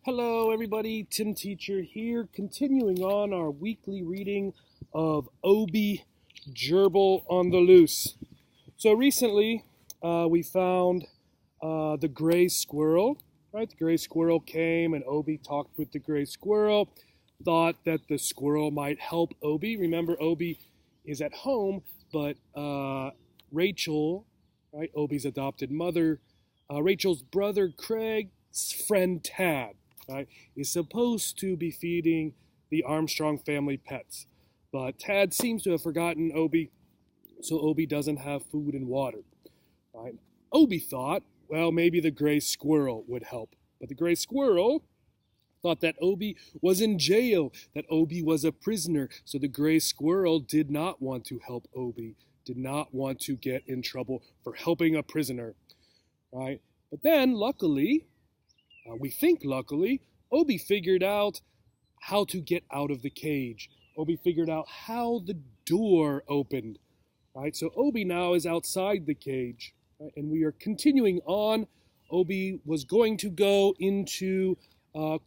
Hello everybody, Tim Teacher here, continuing on our weekly reading of Obi, Gerbil on the Loose. So recently we found the gray squirrel, right? The gray squirrel came and Obi talked with the gray squirrel, thought that the squirrel might help Obi. Remember, Obi is at home, but Rachel, right, Obi's adopted mother, Rachel's brother Craig's friend Tad, right, is supposed to be feeding the Armstrong family pets. But Tad seems to have forgotten Obi, so Obi doesn't have food and water. Right? Obi thought, well, maybe the gray squirrel would help. But the gray squirrel thought that Obi was in jail, that Obi was a prisoner. So the gray squirrel did not want to help Obi, did not want to get in trouble for helping a prisoner. Right? But then, luckily, we think luckily, Obi figured out how to get out of the cage. Obi figured out how the door opened. Right? So Obi now is outside the cage. Right? And we are continuing on. Obi was going to go into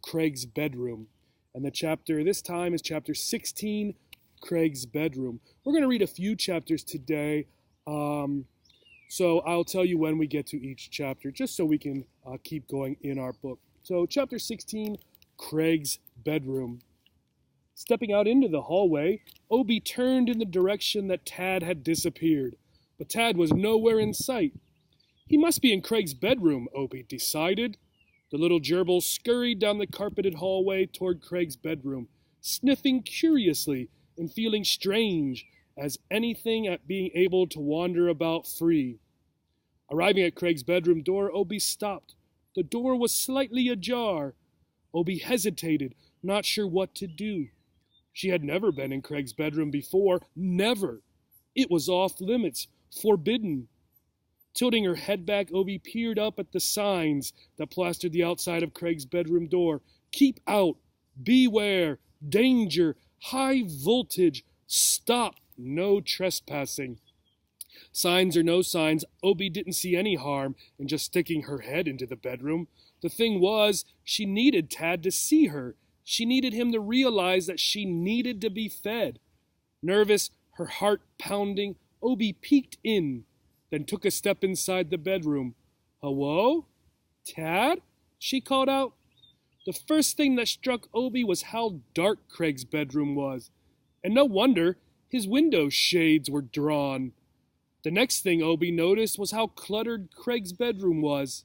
Craig's bedroom. And the chapter this time is chapter 16, Craig's bedroom. We're going to read a few chapters today. So I'll tell you when we get to each chapter, just so we can keep going in our book. So chapter 16, Craig's bedroom. Stepping out into the hallway, Obi turned in the direction that Tad had disappeared. But Tad was nowhere in sight. He must be in Craig's bedroom, Obi decided. The little gerbil scurried down the carpeted hallway toward Craig's bedroom, sniffing curiously and feeling strange as anything at being able to wander about free. Arriving at Craig's bedroom door, Obi stopped. The door was slightly ajar. Obi hesitated, not sure what to do. She had never been in Craig's bedroom before. Never. It was off limits, forbidden. Tilting her head back, Obi peered up at the signs that plastered the outside of Craig's bedroom door. Keep out. Beware. Danger. High voltage. Stop. No trespassing. Signs or no signs, Obi didn't see any harm in just sticking her head into the bedroom. The thing was, she needed Tad to see her. She needed him to realize that she needed to be fed. Nervous, her heart pounding, Obi peeked in, then took a step inside the bedroom. Hello? Tad? She called out. The first thing that struck Obi was how dark Craig's bedroom was. And no wonder, his window shades were drawn. The next thing Obi noticed was how cluttered Craig's bedroom was.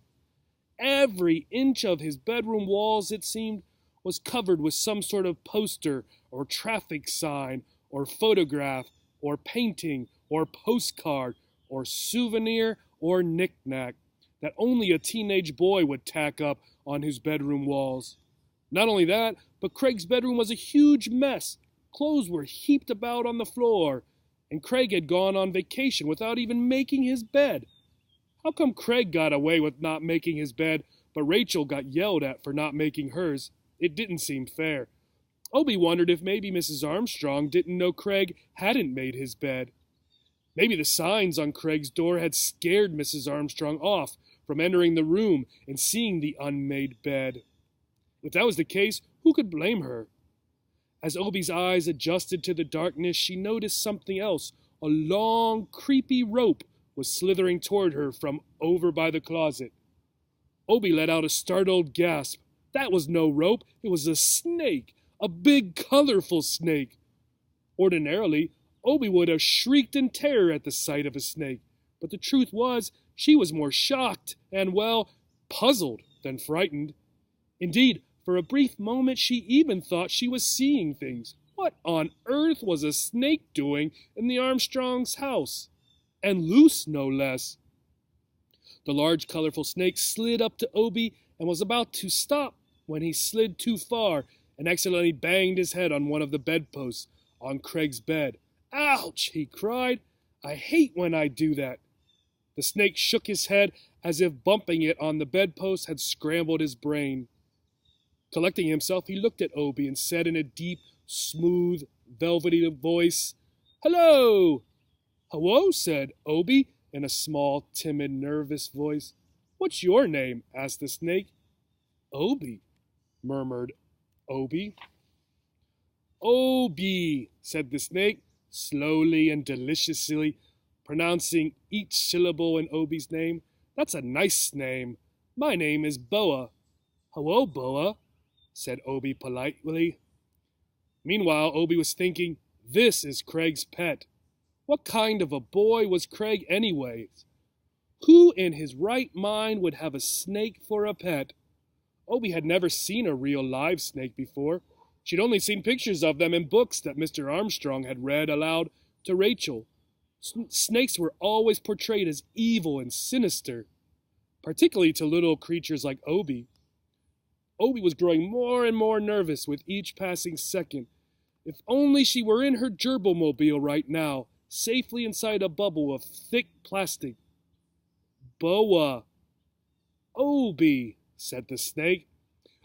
Every inch of his bedroom walls, it seemed, was covered with some sort of poster or traffic sign or photograph or painting or postcard or souvenir or knick-knack that only a teenage boy would tack up on his bedroom walls. Not only that, but Craig's bedroom was a huge mess. Clothes were heaped about on the floor, and Craig had gone on vacation without even making his bed. How come Craig got away with not making his bed, but Rachel got yelled at for not making hers? It didn't seem fair. Obi wondered if maybe Mrs. Armstrong didn't know Craig hadn't made his bed. Maybe the signs on Craig's door had scared Mrs. Armstrong off from entering the room and seeing the unmade bed. If that was the case, who could blame her? As Obi's eyes adjusted to the darkness, she noticed something else. A long, creepy rope was slithering toward her from over by the closet. Obi let out a startled gasp. That was no rope. It was a snake. A big, colorful snake. Ordinarily, Obi would have shrieked in terror at the sight of a snake. But the truth was, she was more shocked and, well, puzzled than frightened. Indeed, for a brief moment, she even thought she was seeing things. What on earth was a snake doing in the Armstrongs' house? And loose, no less. The large, colorful snake slid up to Obi and was about to stop when he slid too far and accidentally banged his head on one of the bedposts on Craig's bed. Ouch, he cried. I hate when I do that. The snake shook his head as if bumping it on the bedpost had scrambled his brain. Collecting himself, he looked at Obi and said in a deep, smooth, velvety voice, Hello! Hello, said Obi in a small, timid, nervous voice. What's your name? Asked the snake. Obi. murmured Obie. Obie, said the snake, slowly and deliciously pronouncing each syllable in Obie's name. That's a nice name. My name is Boa. Hello, Boa, said Obie politely. Meanwhile, Obie was thinking, this is Craig's pet. What kind of a boy was Craig anyways? Who in his right mind would have a snake for a pet? Obie had never seen a real live snake before. She'd only seen pictures of them in books that Mr. Armstrong had read aloud to Rachel. Snakes were always portrayed as evil and sinister, particularly to little creatures like Obie. Obie was growing more and more nervous with each passing second. If only she were in her gerbil mobile right now, safely inside a bubble of thick plastic. Boa. Obie, said the snake.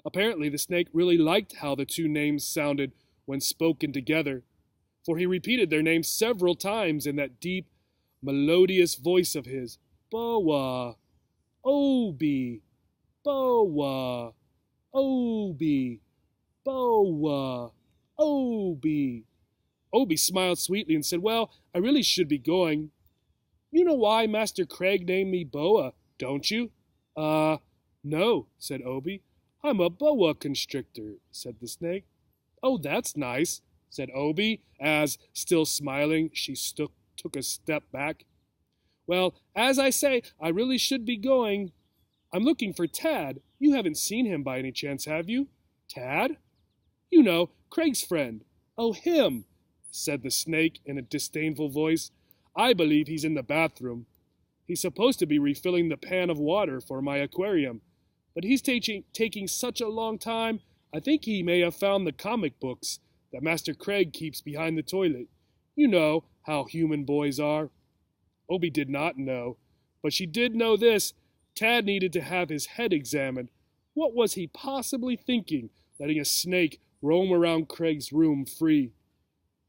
Apparently the snake really liked how the two names sounded when spoken together, for he repeated their names several times in that deep, melodious voice of his. Boa. Obie. Boa. Obie. Boa. Obie. Obie smiled sweetly and said, well, I really should be going. You know why Master Craig named me Boa, don't you? No, said Obie. I'm a boa constrictor, said the snake. Oh, that's nice, said Obie, as, still smiling, she took a step back. Well, as I say, I really should be going. I'm looking for Tad. You haven't seen him by any chance, have you? Tad? You know, Craig's friend. Oh, him, said the snake in a disdainful voice. I believe he's in the bathroom. He's supposed to be refilling the pan of water for my aquarium, but he's taking such a long time, I think he may have found the comic books that Master Craig keeps behind the toilet. You know how human boys are. Obie did not know, but she did know this. Tad needed to have his head examined. What was he possibly thinking, letting a snake roam around Craig's room free?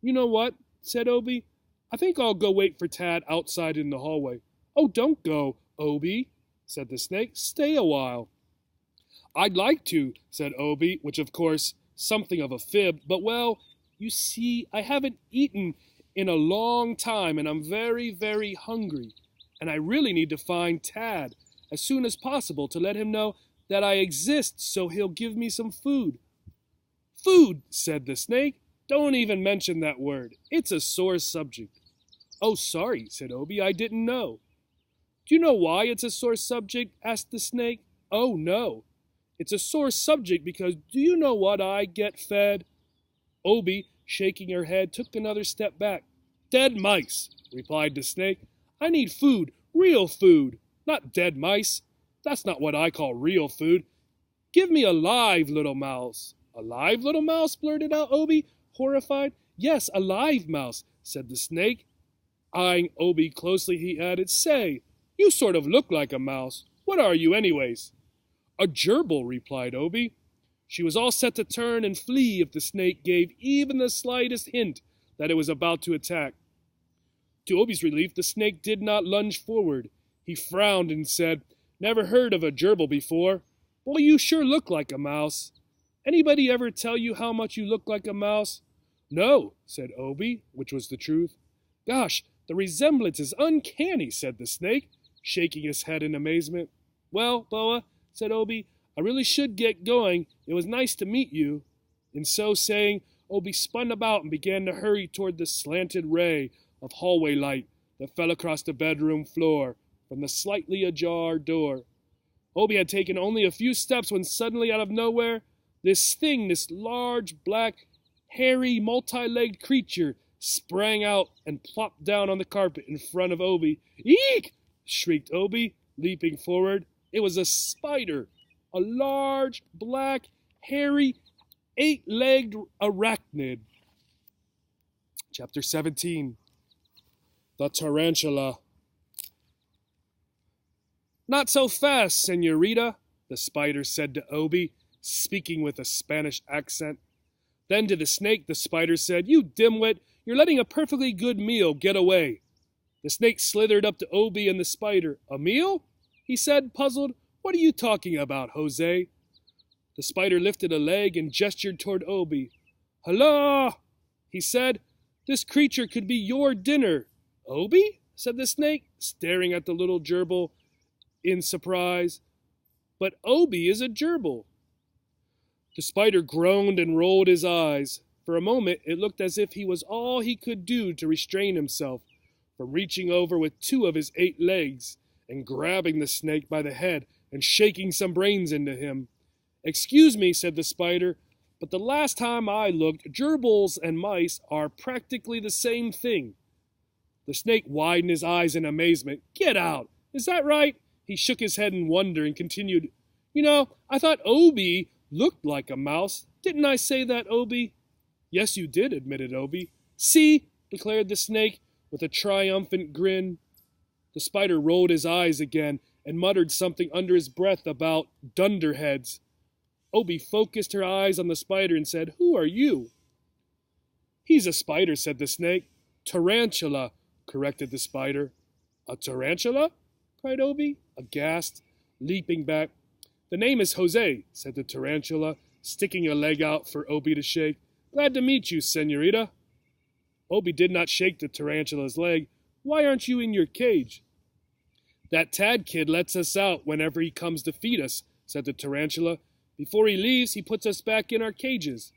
You know what, said Obie. I think I'll go wait for Tad outside in the hallway. Oh, don't go, Obie, said the snake. Stay a while. I'd like to, said Obie, which of course, something of a fib, but well, you see, I haven't eaten in a long time and I'm very, very hungry, and I really need to find Tad as soon as possible to let him know that I exist so he'll give me some food. Food, said the snake. Don't even mention that word. It's a sore subject. Oh, sorry, said Obie. I didn't know. Do you know why it's a sore subject? Asked the snake. Oh, no. It's a sore subject because do you know what I get fed? Obie, shaking her head, took another step back. Dead mice, replied the snake. I need food, real food, not dead mice. That's not what I call real food. Give me a live little mouse. A live little mouse, blurted out Obie, horrified. Yes, a live mouse, said the snake. Eyeing Obie closely, he added, Say, you sort of look like a mouse. What are you anyways? A gerbil, replied Obie. She was all set to turn and flee if the snake gave even the slightest hint that it was about to attack. To Obie's relief, the snake did not lunge forward. He frowned and said, Never heard of a gerbil before. Boy, you sure look like a mouse. Anybody ever tell you how much you look like a mouse? No, said Obie, which was the truth. Gosh, the resemblance is uncanny, said the snake, shaking his head in amazement. Well, Boa, said Obie, I really should get going. It was nice to meet you. And so saying, Obie spun about and began to hurry toward the slanted ray of hallway light that fell across the bedroom floor from the slightly ajar door. Obie had taken only a few steps when suddenly out of nowhere, this large, black, hairy, multi-legged creature sprang out and plopped down on the carpet in front of Obie. Eek! Shrieked Obie, leaping forward. It was a spider, a large, black, hairy, 8-legged arachnid. Chapter 17. The Tarantula. Not so fast, senorita, the spider said to Obie, speaking with a Spanish accent. Then to the snake, the spider said, You dimwit, you're letting a perfectly good meal get away. The snake slithered up to Obie and the spider. A meal? He said, puzzled. What are you talking about, Jose? The spider lifted a leg and gestured toward Obi. "Hello," he said. "This creature could be your dinner." "Obi?" said the snake, staring at the little gerbil in surprise. "But Obi is a gerbil." The spider groaned and rolled his eyes. For a moment it looked as if he was all he could do to restrain himself from reaching over with 2 of his 8 legs and grabbing the snake by the head and shaking some brains into him. "Excuse me," said the spider, "but the last time I looked, gerbils and mice are practically the same thing." The snake widened his eyes in amazement. "Get out! Is that right?" He shook his head in wonder and continued, I thought Obi looked like a mouse. Didn't I say that, Obi?" "Yes, you did," admitted Obi. "See," declared the snake with a triumphant grin. The spider rolled his eyes again and muttered something under his breath about dunderheads. Obi focused her eyes on the spider and said, "Who are you?" "He's a spider," said the snake. "Tarantula," corrected the spider. "A tarantula?" cried Obi, aghast, leaping back. "The name is Jose," said the tarantula, sticking a leg out for Obi to shake. "Glad to meet you, senorita." Obi did not shake the tarantula's leg. "Why aren't you in your cage?" "That Tad kid lets us out whenever he comes to feed us," said the tarantula. "Before he leaves, he puts us back in our cages."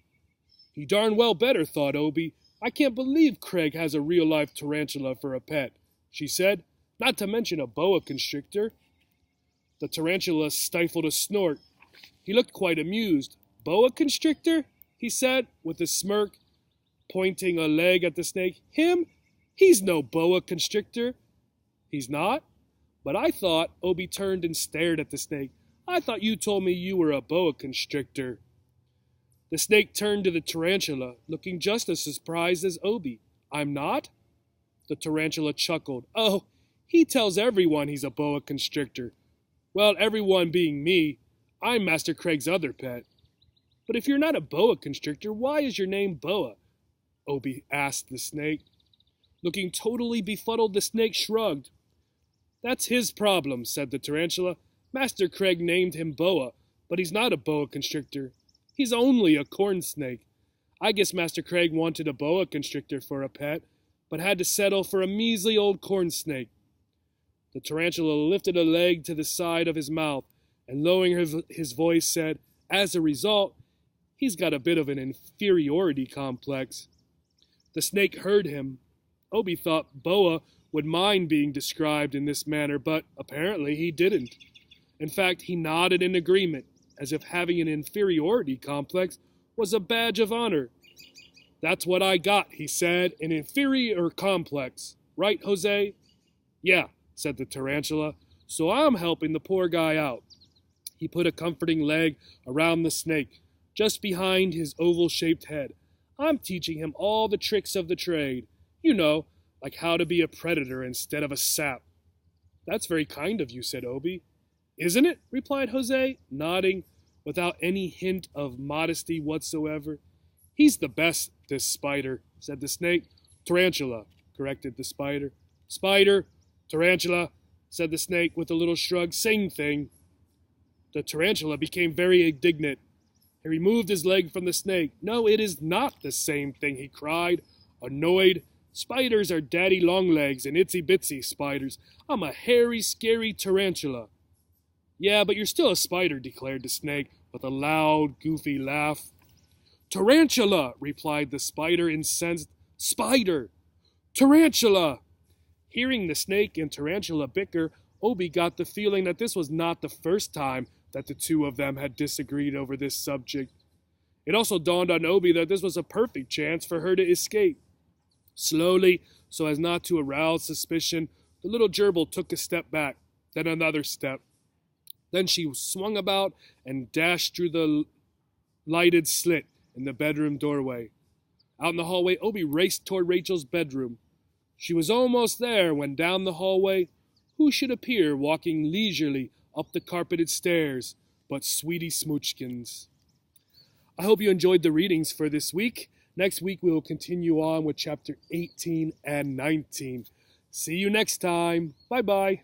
"He darn well better," thought Obi. "I can't believe Craig has a real-life tarantula for a pet," she said, "not to mention a boa constrictor." The tarantula stifled a snort. He looked quite amused. "Boa constrictor?" he said, with a smirk, pointing a leg at the snake. "Him? He's no boa constrictor." "He's not? But I thought," Obi turned and stared at the snake, "I thought you told me you were a boa constrictor." The snake turned to the tarantula, looking just as surprised as Obi. "I'm not?" The tarantula chuckled. "Oh, he tells everyone he's a boa constrictor. Well, everyone being me. I'm Master Craig's other pet." "But if you're not a boa constrictor, why is your name Boa?" Obi asked the snake. Looking totally befuddled, the snake shrugged. "That's his problem," said the tarantula. "Master Craig named him Boa, but he's not a boa constrictor. He's only a corn snake. I guess Master Craig wanted a boa constrictor for a pet, but had to settle for a measly old corn snake." The tarantula lifted a leg to the side of his mouth and, lowering his voice, said, "As a result, he's got a bit of an inferiority complex." The snake heard him. Obi thought Boa would mind being described in this manner, but apparently he didn't. In fact, he nodded in agreement, as if having an inferiority complex was a badge of honor. "That's what I got," he said, "an inferior complex. Right, Jose?" "Yeah," said the tarantula, "so I'm helping the poor guy out." He put a comforting leg around the snake, just behind his oval-shaped head. "I'm teaching him all the tricks of the trade. Like how to be a predator instead of a sap." "That's very kind of you," said Obi. "Isn't it?" replied Jose, nodding, without any hint of modesty whatsoever. "He's the best, this spider," said the snake. "Tarantula," corrected the spider. "Spider, tarantula," said the snake with a little shrug. "Same thing." The tarantula became very indignant. He removed his leg from the snake. "No, it is not the same thing," he cried, annoyed. "Spiders are daddy longlegs and itsy-bitsy spiders. I'm a hairy, scary tarantula." "Yeah, but you're still a spider," declared the snake with a loud, goofy laugh. "Tarantula," replied the spider, incensed. "Spider! Tarantula!" Hearing the snake and tarantula bicker, Obi got the feeling that this was not the first time that the two of them had disagreed over this subject. It also dawned on Obi that this was a perfect chance for her to escape. Slowly, so as not to arouse suspicion, the little gerbil took a step back, then another step. Then she swung about and dashed through the lighted slit in the bedroom doorway. Out in the hallway, Obi raced toward Rachel's bedroom. She was almost there when down the hallway, who should appear walking leisurely up the carpeted stairs but Sweetie Smoochkins. I hope you enjoyed the readings for this week. Next week we will continue on with chapter 18 and 19. See you next time. Bye-bye.